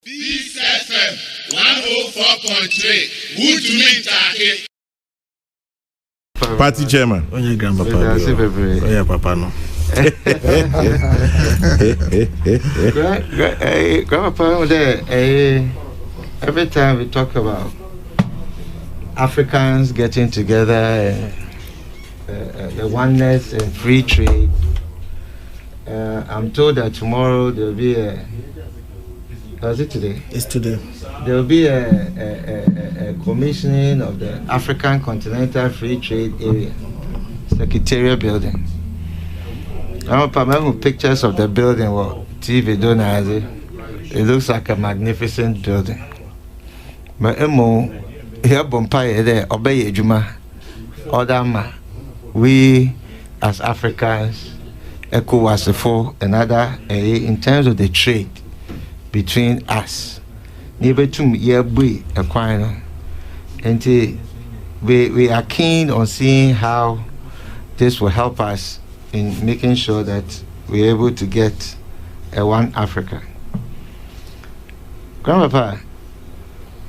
Peace FM 104.3. Who to meet Taki? Party chairman. Oh, your grandpapa. Oh, yeah, papa, no. Grandpapa, every time we talk about Africans getting together, the oneness and free trade, I'm told that tomorrow there'll be a. Is it today? It's today. There will be a commissioning of the African Continental Free Trade Area, Secretariat building. I'm going pictures of the building. Well, TV don't have it. It looks like a magnificent building. But here Bompire there, obey Juma, Odama. We as Africans, ECOWAS and other in terms of the trade between us. Never to we acquire. And we are keen on seeing how this will help us in making sure that we're able to get a one Africa. Grandpapa,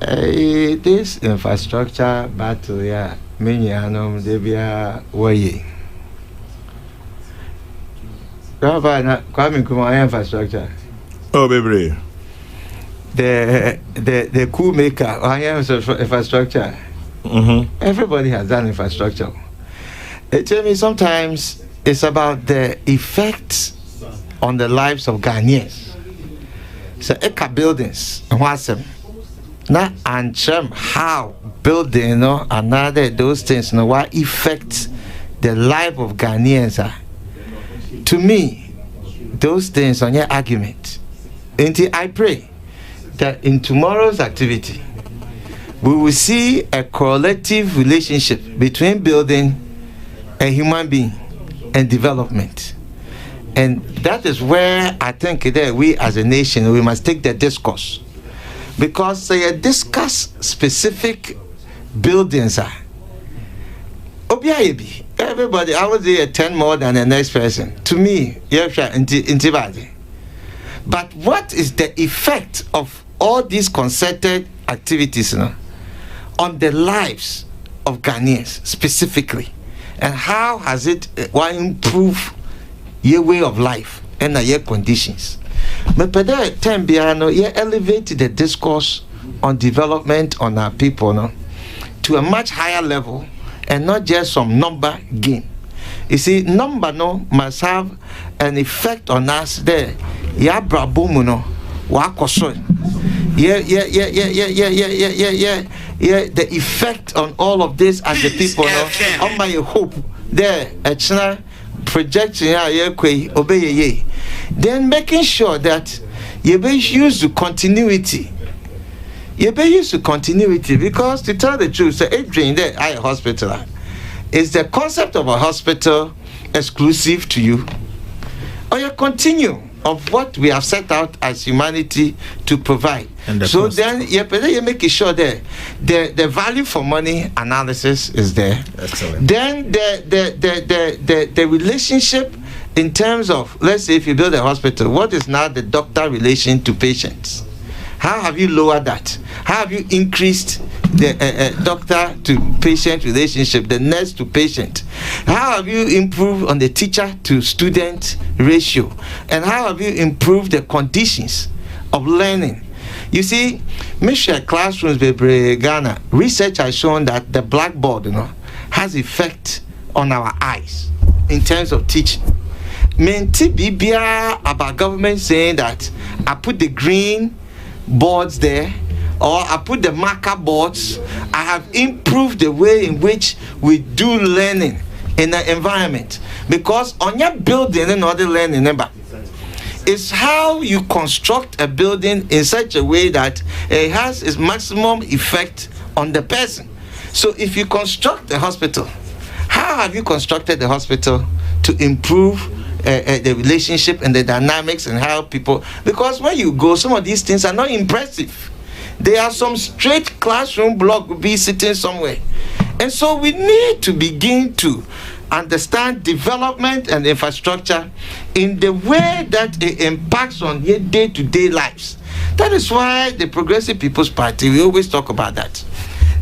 this infrastructure battle, yeah, many anom they be way. Grandpapa, coming to my infrastructure. Oh, baby. The coup maker, infrastructure. Everybody has done infrastructure. Tell me, sometimes it's about the effects on the lives of Ghanaians. So, Eka buildings, now and how building, another those things, what effects the life of Ghanaians are. To me, those things on your argument. Until I pray that in tomorrow's activity, we will see a correlative relationship between building a human being and development. And that is where I think that we as a nation, we must take the discourse. Because they discuss specific buildings. Everybody, I would say 10 more than the next person. To me, but what is the effect of all these concerted activities on the lives of Ghanaians specifically? And how has it improved your way of life and your conditions? But by that time, you elevate the discourse on development on our people to a much higher level and not just some number game. You see, number must have an effect on us there. Yeah, the effect on all of this as the people on my hope there projecting obey, then making sure that you be used to continuity. You be used to continuity, because to tell the truth, the Adrian there at a hospital is the concept of a hospital exclusive to you, or you continue of what we have set out as humanity to provide. So cost. Then you make sure that the value for money analysis is there. Excellent. Then the relationship in terms of, let's say if you build a hospital, what is now the doctor relation to patients? How have you lowered that? How have you increased the doctor to patient relationship, the nurse to patient? How have you improved on the teacher to student ratio? And how have you improved the conditions of learning? You see, Michelle classrooms, Ghana, research has shown that the blackboard, has effect on our eyes in terms of teaching. Menti bibia about government saying that I put the green boards there, or I put the marker boards. I have improved the way in which we do learning in the environment, because on your building and other learning is how you construct a building in such a way that it has its maximum effect on the person. So if you construct a hospital, how have you constructed the hospital to improve the relationship and the dynamics and how people, because when you go, some of these things are not impressive. There are some straight classroom block be sitting somewhere. And so we need to begin to understand development and infrastructure in the way that it impacts on your day-to-day lives. That is why the Progressive People's Party, we always talk about that.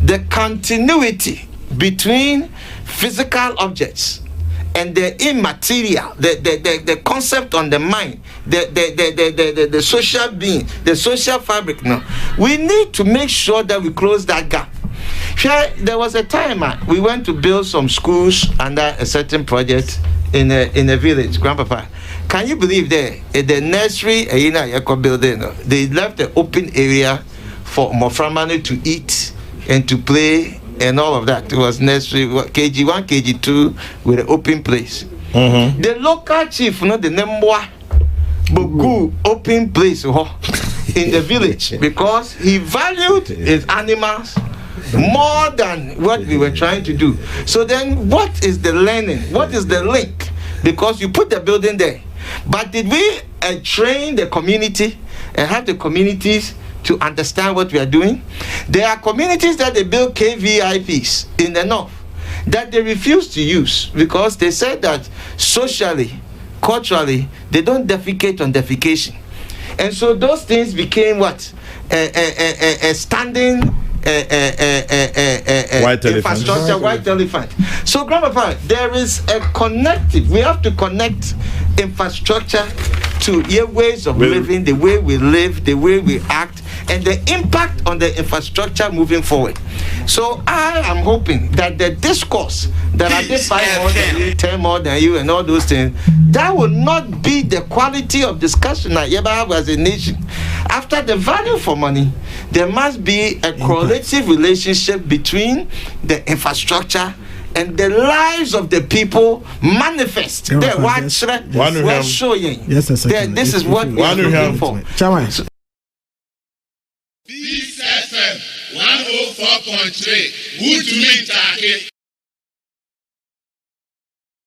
The continuity between physical objects and the immaterial, the concept on the mind, the social being, the social fabric. No, we need to make sure that we close that gap. There was a time we went to build some schools under a certain project in a village, Grandpapa. Can you believe the nursery building, they left the open area for Moframani to eat and to play and all of that. It was nursery KG1, KG2 with an open place. Mm-hmm. The local chief, the Nembwa Bogu open place in the village because he valued his animals more than what we were trying to do. So then what is the learning? What is the link? Because you put the building there. But did we train the community and have the communities to understand what we are doing? There are communities that they build KVIPs in the north that they refuse to use because they said that socially, culturally, they don't defecate on defecation. And so those things became what? A standing white infrastructure, white elephant. So, Grandpapa, there is a connective. We have to connect infrastructure to your ways of living, the way we live, the way we act, and the impact on the infrastructure moving forward. So I am hoping that the discourse that I did 5 more than you, 10 more than you, and all those things, that will not be the quality of discussion that you ever have as a nation. After the value for money, there must be a correlative relationship between the infrastructure and the lives of the people manifest. Yes, this is what we are looking for. This FM 104.3. Good to meet you.